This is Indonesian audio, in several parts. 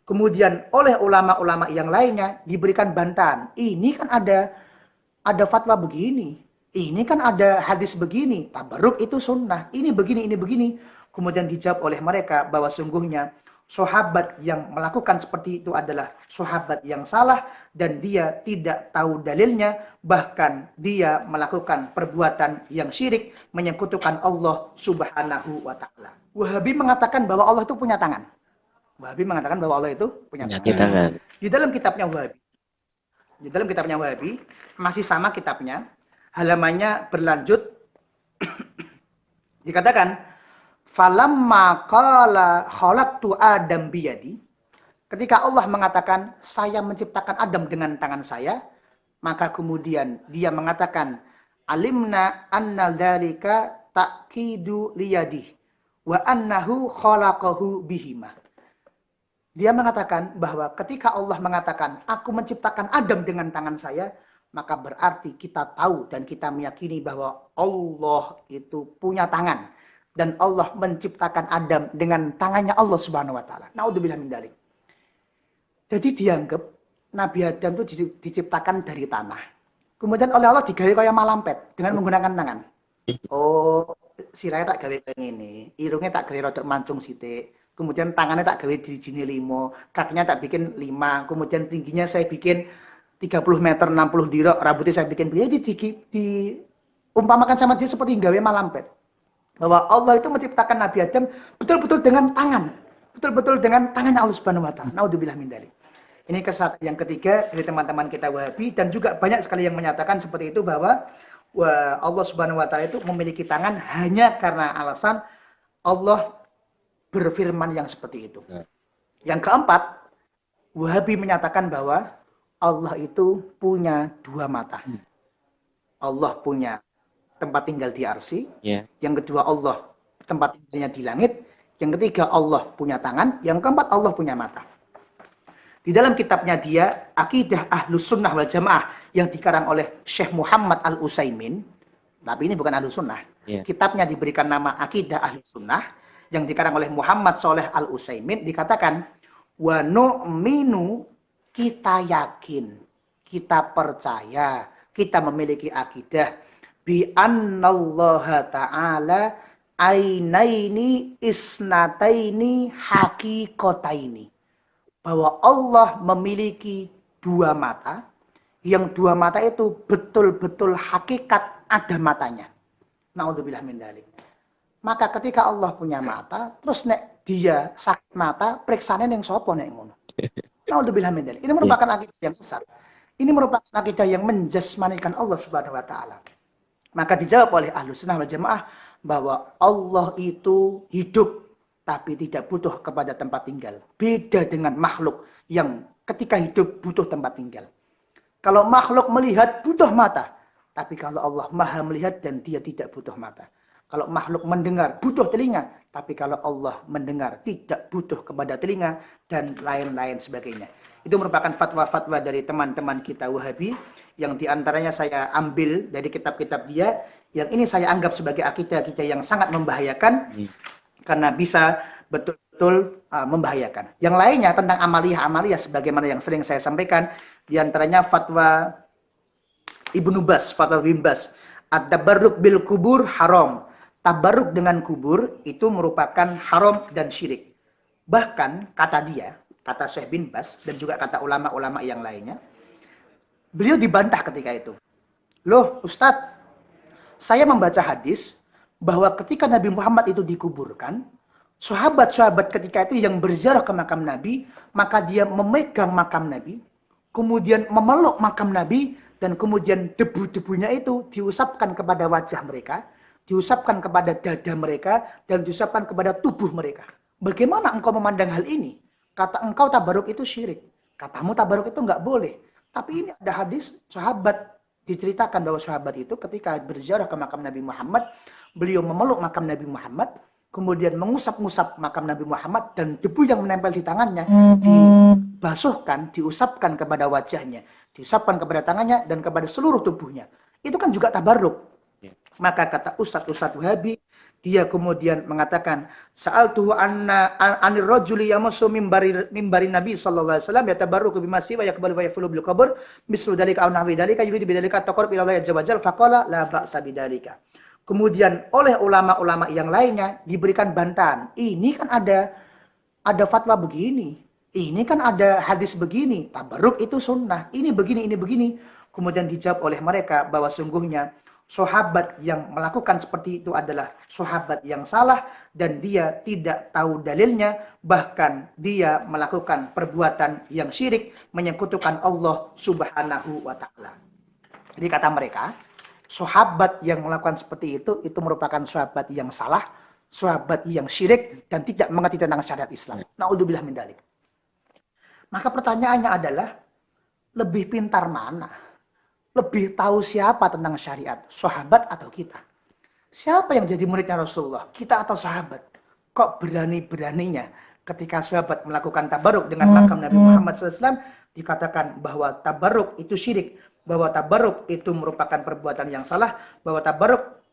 Kemudian oleh ulama-ulama yang lainnya diberikan bantahan. Ini kan ada fatwa begini. Ini kan ada hadis begini. Tabarruk itu sunnah. Ini begini, ini begini. Kemudian dijawab oleh mereka bahwa sungguhnya sahabat yang melakukan seperti itu adalah sahabat yang salah dan dia tidak tahu dalilnya, bahkan dia melakukan perbuatan yang syirik, menyekutukan Allah Subhanahu wa taala. Wahabi mengatakan bahwa Allah itu punya tangan. Wahabi mengatakan bahwa Allah itu punya tangan. Di dalam kitabnya Wahabi, masih sama kitabnya, halamannya berlanjut dikatakan falamma qala khalaqtu Adam biyadi, ketika Allah mengatakan saya menciptakan Adam dengan tangan saya, maka kemudian dia mengatakan alimna anna dzalika ta'kidu liyadi wa annahu khalaqahu bihima. Dia mengatakan bahwa ketika Allah mengatakan, aku menciptakan Adam dengan tangan saya, maka berarti kita tahu dan kita meyakini bahwa Allah itu punya tangan. Dan Allah menciptakan Adam dengan tangannya Allah Subhanahu wa taala. Naudzubillah min dzalik. Jadi dianggap Nabi Adam itu diciptakan dari tanah. Kemudian oleh Allah digawe kaya malampet dengan menggunakan tangan. Oh, sirahnya tak gawe ngene, irungnya tak gawe rodok mancung sithik. Kemudian tangannya tak gawe di sini 5, kakinya tak bikin 5, kemudian tingginya saya bikin 30 meter 60 dirok, rambutnya saya bikin jadi diumpamakan sama dia seperti gawe malampet. Bahwa Allah itu menciptakan Nabi Adam betul-betul dengan tangan, betul-betul dengan tangannya Allah Subhanahu wa taala. Naudzubillah min dzalik. Ini kesatuan yang ketiga dari teman-teman kita Wahabi, dan juga banyak sekali yang menyatakan seperti itu bahwa Allah Subhanahu wa taala itu memiliki tangan hanya karena alasan Allah berfirman yang seperti itu. Yang keempat, Wahabi menyatakan bahwa Allah itu punya 2 mata. Allah punya tempat tinggal di arsy. Yang kedua, Allah tempat tinggalnya di langit. Yang ketiga, Allah punya tangan. Yang keempat, Allah punya mata. Di dalam kitabnya dia, Aqidah Ahlus Sunnah wal Jamaah, yang dikarang oleh Syekh Muhammad Al-Utsaimin, tapi ini bukan Ahlus Sunnah. Kitabnya diberikan nama Aqidah Ahlus Sunnah, yang dikarang oleh Muhammad Shalih Al-Utsaimin, dikatakan wa nu'minu, kita yakin, kita percaya, kita memiliki akidah bi annallaha ta'ala ainaini isnataini haqiqataini, bahwa Allah memiliki 2 mata, yang 2 mata itu betul-betul hakikat ada matanya. Naudzubillah min dzalik. Maka ketika Allah punya mata, terus nek dia sakit mata, periksane ning sapa nek ngono. Naudzubillah min dzalik. Ini merupakan akidah yang sesat. Ini merupakan akidah yang menjasmanikan Allah Subhanahu wa taala. Maka dijawab oleh Ahlus Sunnah wal Jamaah bahwa Allah itu hidup tapi tidak butuh kepada tempat tinggal. Beda dengan makhluk yang ketika hidup butuh tempat tinggal. Kalau makhluk melihat butuh mata, tapi kalau Allah Maha melihat dan dia tidak butuh mata. Kalau makhluk mendengar butuh telinga, tapi kalau Allah mendengar tidak butuh kepada telinga, dan lain-lain sebagainya. Itu merupakan fatwa-fatwa dari teman-teman kita Wahabi, yang diantaranya saya ambil dari kitab-kitab dia, yang ini saya anggap sebagai akidah-akidah yang sangat membahayakan, karena bisa betul-betul membahayakan. Yang lainnya tentang amaliyah sebagaimana yang sering saya sampaikan, diantaranya fatwa Ibnu Bas, fatwa Ibnu Bas, at-tabarruk bil kubur haram. Tabarruk dengan kubur itu merupakan haram dan syirik. Bahkan kata dia, kata Syekh bin Bas dan juga kata ulama-ulama yang lainnya, beliau dibantah ketika itu. Loh Ustadz, saya membaca hadis bahwa ketika Nabi Muhammad itu dikuburkan, sahabat-sahabat ketika itu yang berziarah ke makam Nabi, maka dia memegang makam Nabi, kemudian memeluk makam Nabi, dan kemudian debu-debunya itu diusapkan kepada wajah mereka, diusapkan kepada dada mereka, dan diusapkan kepada tubuh mereka. Bagaimana engkau memandang hal ini? Kata engkau tabaruk itu syirik. Katamu tabaruk itu enggak boleh. Tapi ini ada hadis sahabat, diceritakan bahwa sahabat itu ketika berziarah ke makam Nabi Muhammad, beliau memeluk makam Nabi Muhammad, kemudian mengusap-ngusap makam Nabi Muhammad, dan debu yang menempel di tangannya dibasuhkan, diusapkan kepada wajahnya, diusapkan kepada tangannya, dan kepada seluruh tubuhnya. Itu kan juga tabaruk. Maka kata Ustadz Wahabi, Dia kemudian mengatakan, sa'altuhu anir rajuli yamassu mimbari Nabi sallallahu alaihi wasallam yatabarruku bimasi wa yaqbalu wa yafulu bil qabr mislu dalika aw nahwi dalika yuridu bidzalika taqarrub ila Allah azza wa jalla faqala la ba'sa bidzalika. Kemudian oleh ulama-ulama yang lainnya diberikan bantahan. Ini kan ada fatwa begini. Ini kan ada hadis begini. Tabarruk itu sunnah. Ini begini, ini begini. Kemudian dijawab oleh mereka bahwa sungguhnya sahabat yang melakukan seperti itu adalah sahabat yang salah dan dia tidak tahu dalilnya, bahkan dia melakukan perbuatan yang syirik, menyekutukan Allah Subhanahu wa taala. Jadi kata mereka, sahabat yang melakukan seperti itu merupakan sahabat yang salah, sahabat yang syirik dan tidak mengerti tentang syariat Islam. Naudzubillah min dzalik. Maka pertanyaannya adalah, lebih pintar mana? Lebih tahu siapa tentang syariat? Sahabat atau kita? Siapa yang jadi muridnya Rasulullah? Kita atau sahabat? Kok berani-beraninya ketika sahabat melakukan tabarruk dengan makam Nabi Muhammad SAW, dikatakan bahwa tabarruk itu syirik, bahwa tabarruk itu merupakan perbuatan yang salah, bahwa tabarruk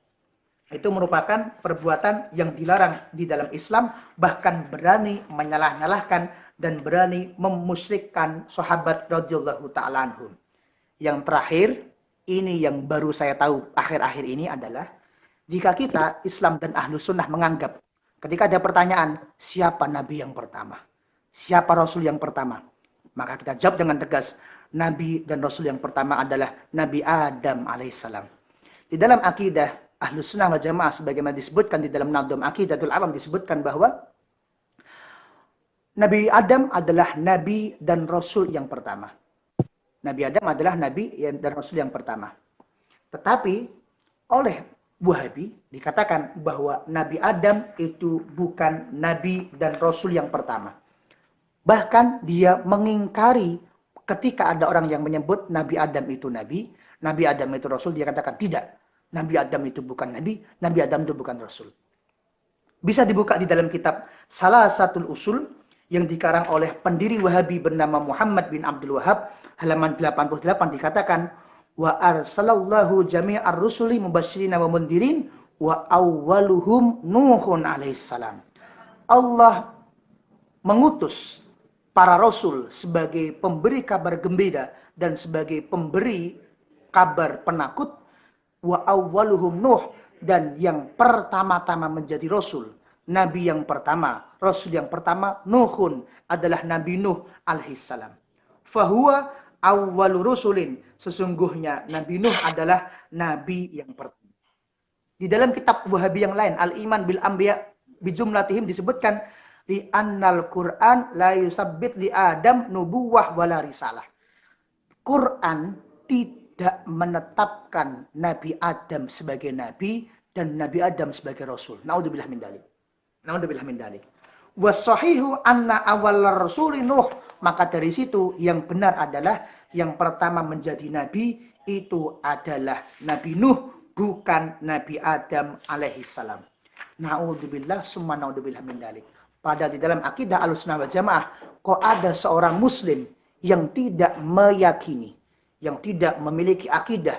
itu merupakan perbuatan yang dilarang di dalam Islam, bahkan berani menyalah-nyalahkan dan berani memusyrikkan sahabat radhiyallahu ta'ala anhum. Yang terakhir, ini yang baru saya tahu akhir-akhir ini adalah, jika kita Islam dan Ahlus Sunnah menganggap ketika ada pertanyaan, siapa Nabi yang pertama? Siapa Rasul yang pertama? Maka kita jawab dengan tegas, Nabi dan Rasul yang pertama adalah Nabi Adam alaihissalam. Di dalam akidah Ahlus Sunnah wal Jamaah, sebagaimana disebutkan di dalam Nadhum Aqidatul Awam, disebutkan bahwa Nabi Adam adalah Nabi dan Rasul yang pertama. Nabi Adam adalah Nabi dan Rasul yang pertama. Tetapi oleh Wahabi dikatakan bahwa Nabi Adam itu bukan Nabi dan Rasul yang pertama. Bahkan dia mengingkari ketika ada orang yang menyebut Nabi Adam itu Nabi, Nabi Adam itu Rasul, dia katakan tidak. Nabi Adam itu bukan Nabi, Nabi Adam itu bukan Rasul. Bisa dibuka di dalam kitab Salasatul Usul yang dikarang oleh pendiri Wahabi bernama Muhammad bin Abdul Wahab, halaman 88 dikatakan, wa arsalallahu jami'ar rusuli mubasyirina wa mundirin wa awwaluhum Nuhun alaihissalam. Allah mengutus para rasul sebagai pemberi kabar gembira dan sebagai pemberi kabar penakut, wa awwaluhum Nuh, dan yang pertama-tama menjadi rasul, nabi yang pertama, rasul yang pertama, Nuhun, adalah Nabi Nuh alaihissalam. Fahuwa awwalu rusulin, sesungguhnya Nabi Nuh adalah nabi yang pertama. Di dalam kitab Wahabi yang lain, Al-Iman bil Anbiya bijumlatihim, disebutkan li annal Qur'an la yusabbit li Adam nubuwah wala risalah. Quran tidak menetapkan Nabi Adam sebagai nabi dan Nabi Adam sebagai rasul. Naudzubillah min dzalik. Naudzubillah min dzalik. Wasahihu anna awal rasuli Nuh, maka dari situ yang benar adalah yang pertama menjadi nabi itu adalah Nabi Nuh, bukan Nabi Adam alaihissalam. Naudzubillah summa naudzubillah min dzalik. Padahal di dalam akidah Ahlussunnah wal Jamaah, kok ada seorang muslim yang tidak meyakini, yang tidak memiliki akidah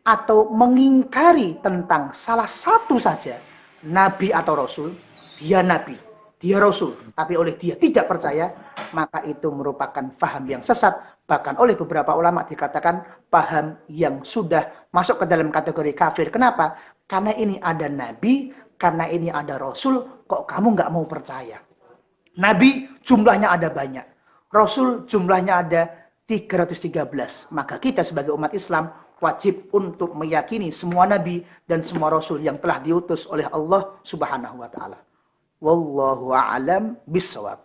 atau mengingkari tentang salah satu saja nabi atau rasul, dia nabi, dia rasul, tapi oleh dia tidak percaya, maka itu merupakan faham yang sesat. Bahkan oleh beberapa ulama dikatakan paham yang sudah masuk ke dalam kategori kafir. Kenapa? Karena ini ada nabi, karena ini ada rasul, kok kamu nggak mau percaya? Nabi jumlahnya ada banyak, rasul jumlahnya ada 313. Maka kita sebagai umat Islam wajib untuk meyakini semua nabi dan semua rasul yang telah diutus oleh Allah Subhanahu wa taala. Wallahu a'lam bishawab.